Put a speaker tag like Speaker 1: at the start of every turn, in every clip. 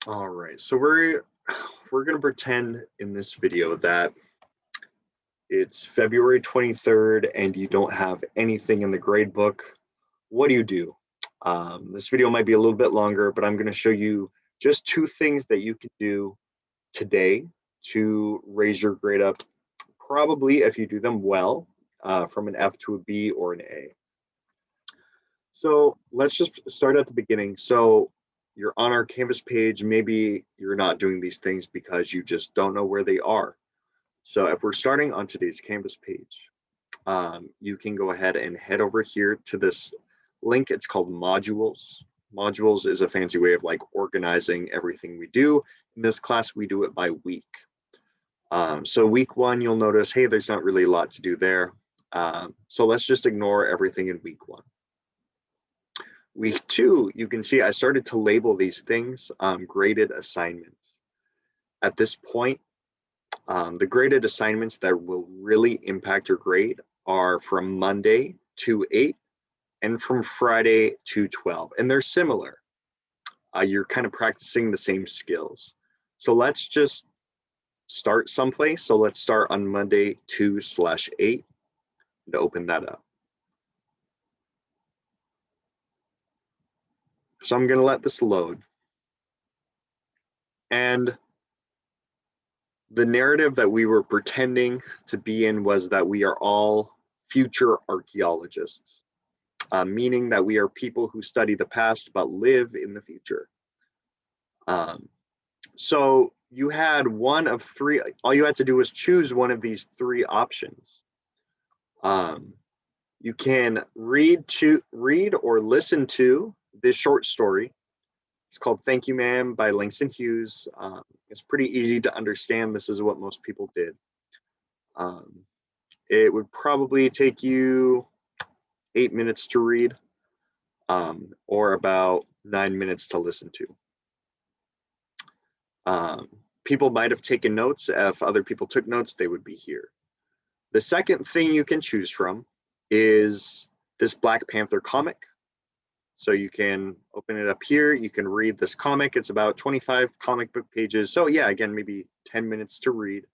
Speaker 1: All right, so we're gonna pretend in this video that it's February 23rd and you don't have anything in the grade book. What do you do? This video might be a little bit longer, but I'm gonna show you just two things that you can do today to raise your grade up, probably if you do them well, from an F to a B or an A. So let's just start at the beginning. So you're on our Canvas page. Maybe you're not doing these things because you just don't know where they are. So if we're starting on today's Canvas page, you can go ahead and head over here to this link. It's called modules. Modules is a fancy way of like organizing everything we do. In this class, we do it by week. So week one, you'll notice, hey, there's not really a lot to do there. So let's just ignore everything in week one. Week two, you can see I started to label these things graded assignments. At this point, the graded assignments that will really impact your grade are from Monday to 8 and from Friday to 12. And they're similar. You're kind of practicing the same skills. So let's just start someplace. So let's start on Monday 2/8 to open that up. So I'm going to let this load. And the narrative that we were pretending to be in was that we are all future archaeologists, meaning that we are people who study the past but live in the future. So you had one of three, all you had to do was choose one of these three options. You can read or listen to this short story. It's called Thank You Ma'am by Langston Hughes. It's pretty easy to understand. This is what most people did. It would probably take you 8 minutes to read, or about 9 minutes to listen to. People might have taken notes. If other people took notes, they would be here. The second thing you can choose from is this Black Panther comic. So you can open it up here. You can read this comic. It's about 25 comic book pages. So yeah, again, maybe 10 minutes to read.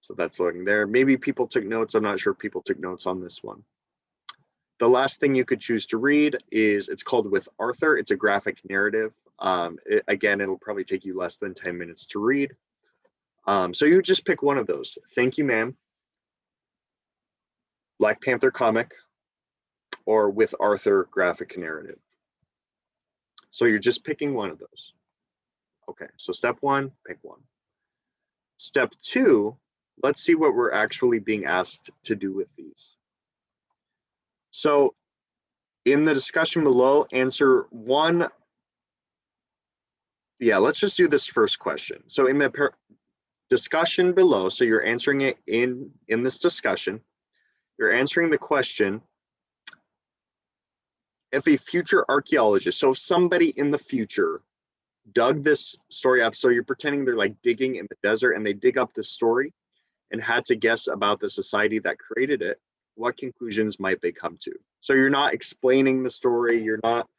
Speaker 1: So that's loading there. Maybe people took notes. I'm not sure if people took notes on this one. The last thing you could choose to read is, it's called With Arthur. It's a graphic narrative. Again, it'll probably take you less than 10 minutes to read. So you just pick one of those. Thank You Ma'am, Black Panther comic, or With Arthur graphic narrative. So you're just picking one of those. Okay, so step one, pick one. Step two, let's see what we're actually being asked to do with these. So in the discussion below, answer one. Yeah, let's just do this first question. So in the discussion below, so you're answering it in this discussion, you're answering the question, if a future archaeologist, so if somebody in the future dug this story up, so you're pretending they're like digging in the desert and they dig up this story and had to guess about the society that created it, what conclusions might they come to? So you're not explaining the story, you're not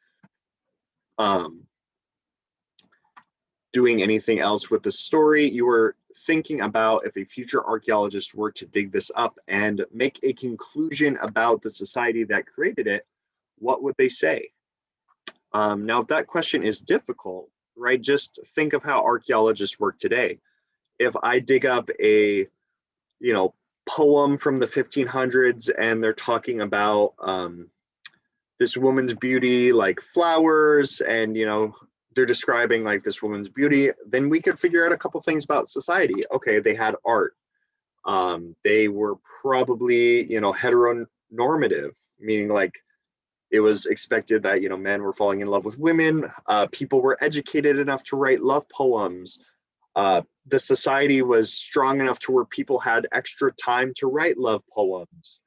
Speaker 1: doing anything else with the story. You were thinking about, if a future archaeologist were to dig this up and make a conclusion about the society that created it, what would they say? Now, if that question is difficult, right, just think of how archaeologists work today. If I dig up a, poem from the 1500s and they're talking about this woman's beauty, like flowers, and, they're describing like this woman's beauty, then we could figure out a couple things about society. Okay, they had art. They were probably, heteronormative, meaning like it was expected that, men were falling in love with women. People were educated enough to write love poems. The society was strong enough to where people had extra time to write love poems.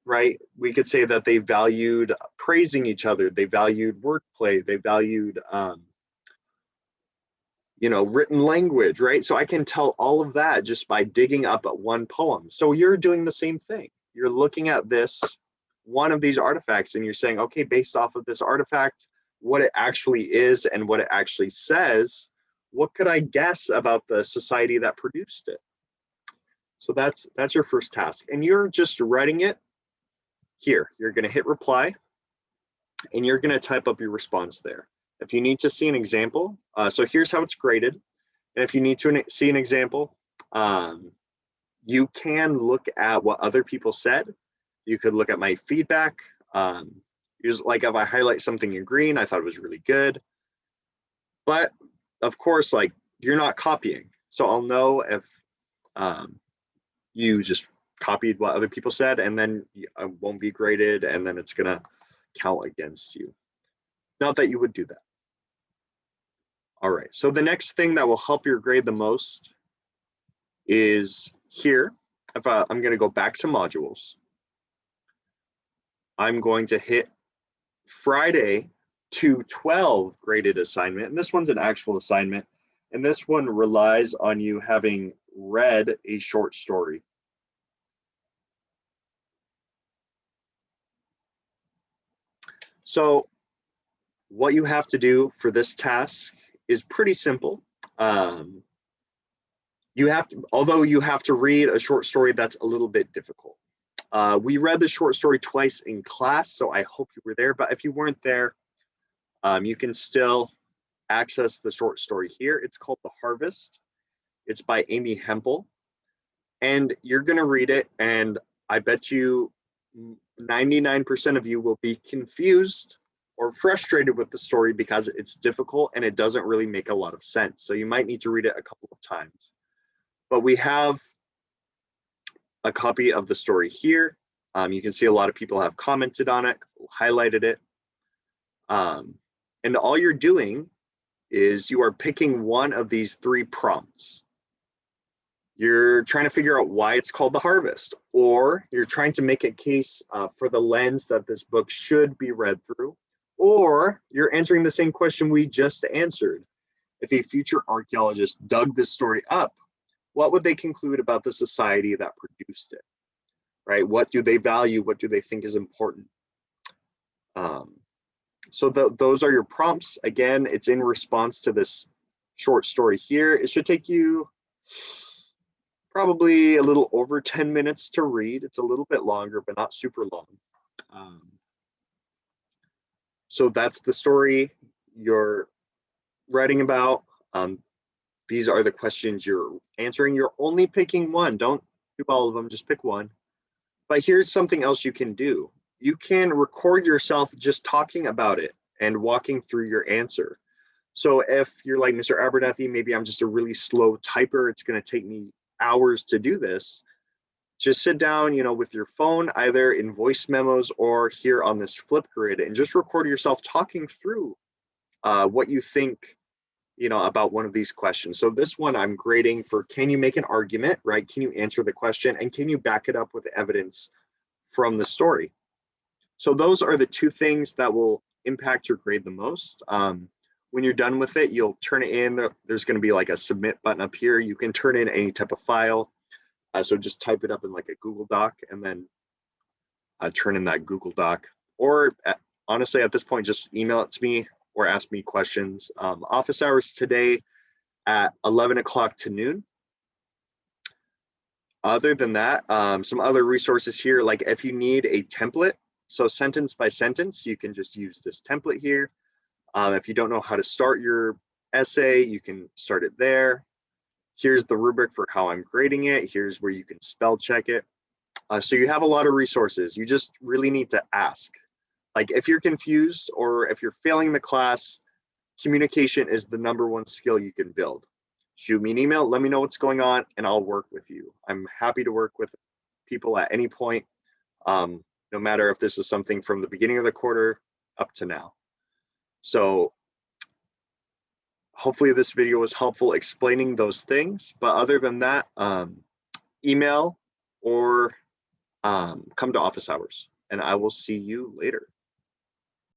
Speaker 1: Right? We could say that they valued praising each other. They valued wordplay. They valued, written language, right? So I can tell all of that just by digging up one poem. So you're doing the same thing. You're looking at this one of these artifacts and you're saying, okay, based off of this artifact, what it actually is and what it actually says, what could I guess about the society that produced it? So that's your first task. And you're just writing it here. You're going to hit reply and you're going to type up your response there. If you need to see an example, so here's how it's graded. And if you need to see an example, you can look at what other people said. You could look at my feedback. Like if I highlight something in green, I thought it was really good. But of course, like you're not copying. So I'll know if you just copied what other people said, and then I won't be graded, and then it's gonna count against you. Not that you would do that. All right, so the next thing that will help your grade the most is here. If I'm gonna go back to modules, I'm going to hit Friday 2/12 graded assignment, and this one's an actual assignment, and this one relies on you having read a short story. So what you have to do for this task is pretty simple. Although you have to read a short story, that's a little bit difficult. We read the short story twice in class, so I hope you were there, but if you weren't there, you can still access the short story here. It's called The Harvest. It's by Amy Hempel, and you're gonna read it, and I bet you 99% of you will be confused or frustrated with the story because it's difficult and it doesn't really make a lot of sense. So you might need to read it a couple of times. But we have a copy of the story here. You can see a lot of people have commented on it, highlighted it. And all you're doing is you are picking one of these 3 prompts. You're trying to figure out why it's called The Harvest, or you're trying to make a case for the lens that this book should be read through, or you're answering the same question we just answered. If a future archaeologist dug this story up, what would they conclude about the society that produced it, right? What do they value? What do they think is important? So those are your prompts. Again, it's in response to this short story here. It should take you probably a little over 10 minutes to read. It's a little bit longer, but not super long. So that's the story you're writing about. These are the questions you're answering. You're only picking one. Don't do all of them, just pick one. But here's something else you can do. You can record yourself just talking about it and walking through your answer. So if you're like Mr. Abernathy, maybe I'm just a really slow typer, it's going to take me hours to do this. Just sit down, with your phone, either in voice memos or here on this Flipgrid, and just record yourself talking through what you think, about one of these questions. So this one I'm grading for, can you make an argument, right? Can you answer the question, and can you back it up with evidence from the story? So those are the 2 things that will impact your grade the most. When you're done with it, you'll turn it in. There's going to be like a submit button up here. You can turn in any type of file. So just type it up in like a Google Doc and then turn in that Google Doc. Or honestly, at this point, just email it to me or ask me questions. Office hours today at 11 o'clock to noon. Other than that, some other resources here, like if you need a template, so sentence by sentence, you can just use this template here. If you don't know how to start your essay, you can start it there. Here's the rubric for how I'm grading it. Here's where you can spell check it. So you have a lot of resources. You just really need to ask. Like if you're confused or if you're failing the class, communication is the #1 skill you can build. Shoot me an email, let me know what's going on, and I'll work with you. I'm happy to work with people at any point, no matter if this is something from the beginning of the quarter up to now. So hopefully this video was helpful explaining those things. But other than that, email or come to office hours, and I will see you later.